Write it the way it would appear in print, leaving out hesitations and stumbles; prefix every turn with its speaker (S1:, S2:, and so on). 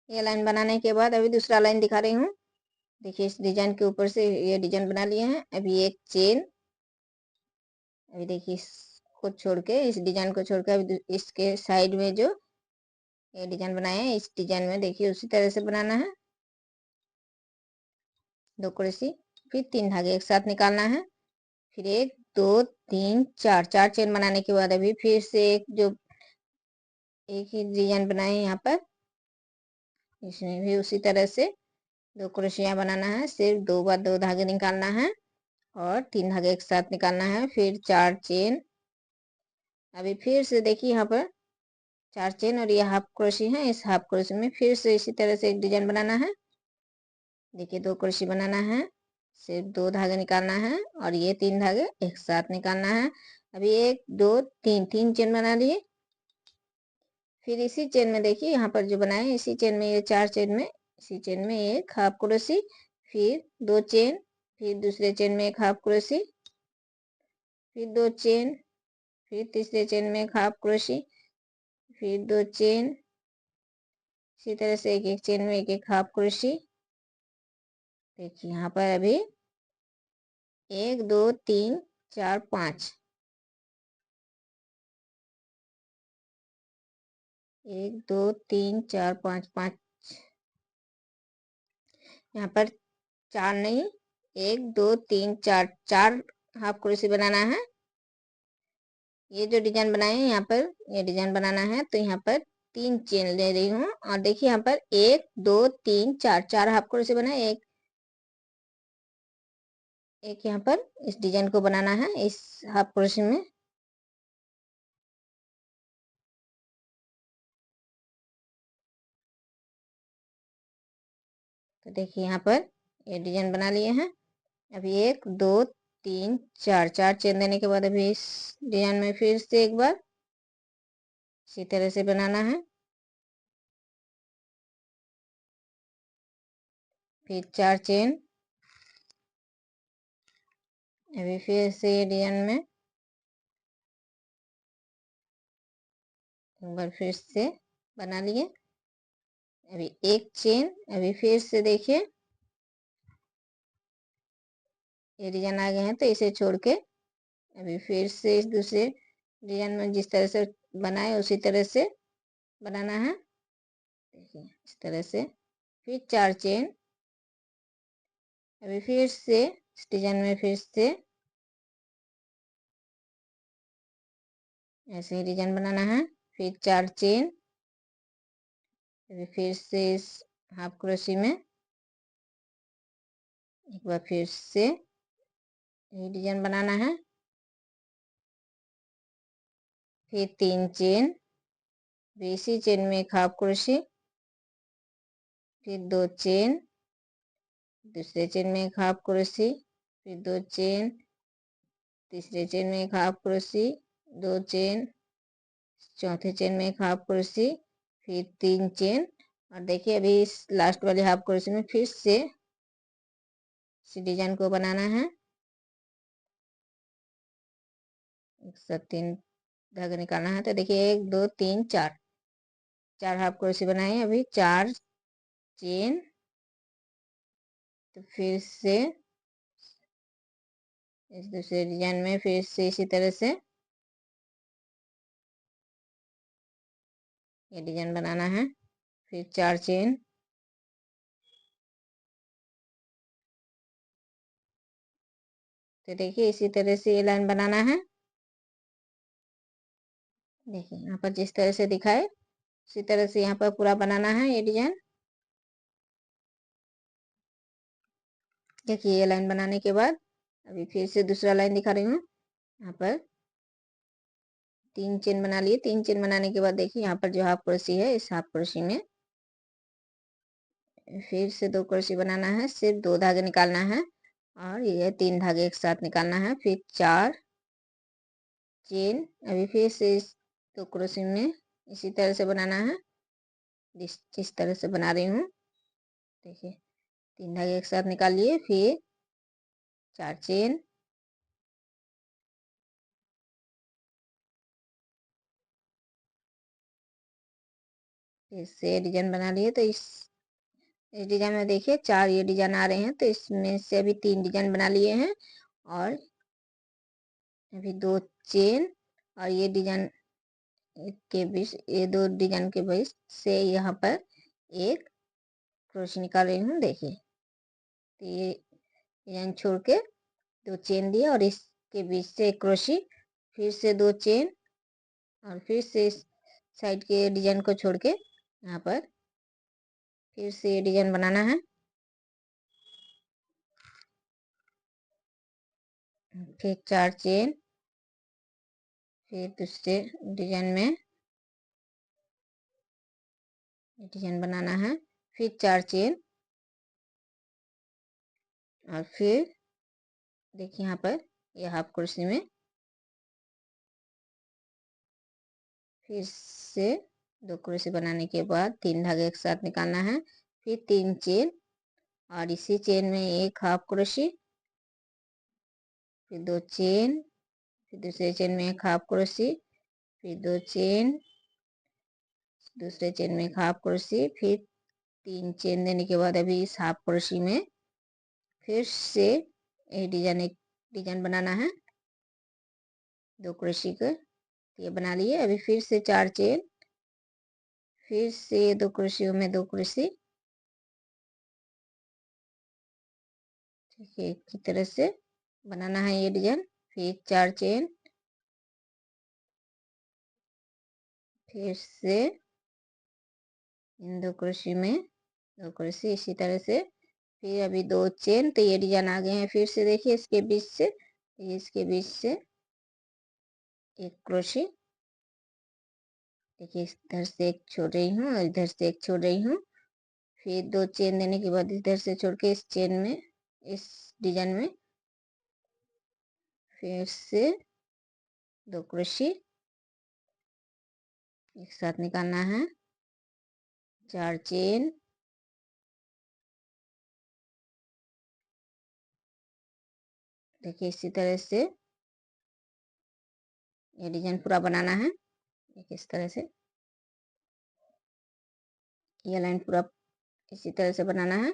S1: ये लाइन बनाने के बाद अभी दूसरा लाइन दिखा रही हूँ। देखिए इस डिजाइन के ऊपर से ये डिजाइन बना लिए हैं। अभी एक चेन, अभी देखिए इसको छोड़ के, इस डिजाइन को छोड़ के अभी इसके साइड में जो ये डिजाइन बनाए हैं, इस डिजाइन में देखिए उसी तरह से बनाना है। 2 कुर्सी, फिर 3 धागे एक साथ निकालना है। फिर 1 2 3 4 4 चेन बनाने के बाद अभी फिर से एक ही डिजाइन बनाए यहाँ पर, इसमें भी उसी तरह से 2 क्रोशिया बनाना है। सिर्फ 2 बार 2 धागे निकालना है और 3 धागे एक साथ निकालना है। फिर 4 चेन, अभी फिर से देखिए यहाँ पर 4 चेन और ये हाफ क्रोशी है। इस हाफ क्रोशी में फिर से इसी तरह से एक डिजाइन बनाना है। देखिए 2 क्रोशी बनाना है, सिर्फ 2 धागे निकालना है और ये 3 धागे एक साथ निकालना है। अभी 1 2 3 चेन बना लिए। फिर इसी चेन में देखिए यहाँ पर जो बनाए इसी चेन में, ये 4 चेन में, इसी चेन में एक हाफ क्रोशी, फिर 2 चेन, फिर दूसरे चेन में एक हाफ क्रोशी, फिर 2 चेन, फिर तीसरे चेन में एक हाफ क्रोशी, फिर 2 चेन, इसी तरह से एक एक चेन में एक एक हाफ क्रोशी। देखिए यहाँ पर अभी 1 2 3 4 5, 1 2 3 4 5 5, यहाँ पर 4 नहीं, 1 2 3 4 4 हाफ क्रोशी बनाना है। ये जो डिजाइन बनाए हैं यहाँ पर, ये डिजाइन बनाना है तो यहाँ पर 3 चेन ले रही हूँ और देखिए यहाँ पर 1 2 3 4 4 हाफ क्रोशी बनाए। एक यहाँ पर इस डिजाइन को बनाना है इस हाफ क्रोशी में। तो देखिए यहाँ पर ये डिजाइन बना लिए हैं। अभी 1 2 3 4 4 चेन देने के बाद अभी इस डिजाइन में फिर से एक बार इसी तरह से बनाना है। फिर 4 चेन, अभी फिर से ये डिजाइन में एक बार फिर से बना लिए। अभी एक चेन, अभी फिर से देखिए ये डिजाइन आ गए हैं तो इसे छोड़ के अभी फिर से इस दूसरे डिजाइन में जिस तरह से बनाए उसी तरह से बनाना है। देखिए इस तरह से, फिर 4 चेन, अभी फिर से इस डिजाइन में फिर से ऐसे ही डिजाइन बनाना है। फिर 4 चेन, अभी फिर से इस हाफ क्रोशी में एक बार फिर से ये डिजाइन बनाना है। फिर 3 चेन, फिर इसी चेन में एक हाफ क्रोशी, फिर 2 चेन, दूसरे चेन में एक हाफ क्रोशी, फिर 2 चेन, तीसरे चेन में एक हाफ क्रोशी, 2 चेन, चौथे चेन में एक हाफ क्रोशी, फिर 3 चेन और देखिए अभी इस लास्ट वाले हाफ क्रोशी में फिर से इसी डिजाइन को बनाना है। एक साथ 3 धागे निकालना है। तो देखिए 1 2 3 4 4 हाफ क्रोशी बनाए। अभी 4 चेन, तो फिर से इस दूसरे डिजाइन में फिर से इसी तरह से ये डिजाइन बनाना है। फिर 4 चेन, तो देखिए इसी तरह से ये लाइन बनाना है। देखिए यहाँ पर जिस तरह से दिखाए उसी तरह से यहाँ पर पूरा बनाना है ये डिजाइन। देखिए ये लाइन बनाने के बाद अभी फिर से दूसरा लाइन दिखा रही हूँ। यहाँ पर 3 चेन बना लिए। 3 चेन बनाने के बाद देखिए यहाँ पर जो हाफ क्रोशी है, इस हाफ क्रोशी में फिर से 2 क्रोशी बनाना है। सिर्फ 2 धागे निकालना है और ये 3 धागे एक साथ निकालना है। फिर 4 चेन, अभी फिर से इस 2 क्रोशी में इसी तरह से बनाना है जिस तरह से बना रही हूँ। देखिए 3 धागे एक साथ निकाल लिए। फिर 4 चेन, इससे डिजाइन बना लिए। तो इस डिजाइन में देखिए 4 ये डिजाइन आ रहे हैं, तो इसमें से अभी 3 डिजाइन बना लिए हैं और अभी 2 चेन और ये डिजाइन के बीच, ये 2 डिजाइन के बीच से यहाँ पर एक क्रोशे निकाल रही हूँ। देखिए, तो ये डिजाइन छोड़ के 2 चेन दिए और इसके बीच से एक क्रोशे, फिर से 2 चेन और फिर से इस साइड के डिजाइन को छोड़ के यहाँ पर फिर से ये डिजाइन बनाना है। फिर 4 चेन, फिर दूसरे डिजाइन में डिजाइन बनाना है, फिर 4 चेन और फिर देखिए यहाँ पर ये हाफ क्रोशे में फिर से 2 क्रोशे बनाने के बाद 3 धागे एक साथ निकालना है, फिर 3 चेन और इसी चेन में एक हाफ क्रोशे, फिर 2 चेन, फिर दूसरे चेन में एक हाफ क्रोशे, फिर 2 चेन, दूसरे चेन में एक हाफ क्रोशे, फिर 3 चेन देने के बाद अभी इस हाफ क्रोशे में फिर से एक डिजाइन बनाना है 2 क्रोशे का। ये बना लिए। अभी फिर से 4 चेन, फिर से 2 क्रोशे में 2 क्रोशे, ठीक है, की तरह से बनाना है ये डिजाइन। फिर 4 चेन, फिर से इन 2 क्रोशे में 2 क्रोशे, इसी तरह से फिर अभी 2 चेन। तो ये डिजाइन आ गए हैं। फिर से देखिए इसके बीच से, इसके बीच से एक क्रोशे, देखिए इधर से एक छोड़ रही हूँ और इधर से एक छोड़ रही हूँ। फिर 2 चेन देने के बाद इधर से छोड़ के इस चेन में, इस डिजाइन में फिर से 2 क्रोशे एक साथ निकालना है, 4 चेन, देखिए इसी तरह से ये डिजाइन पूरा बनाना है। देखिए इस तरह से ये लाइन पूरा इसी तरह से बनाना है।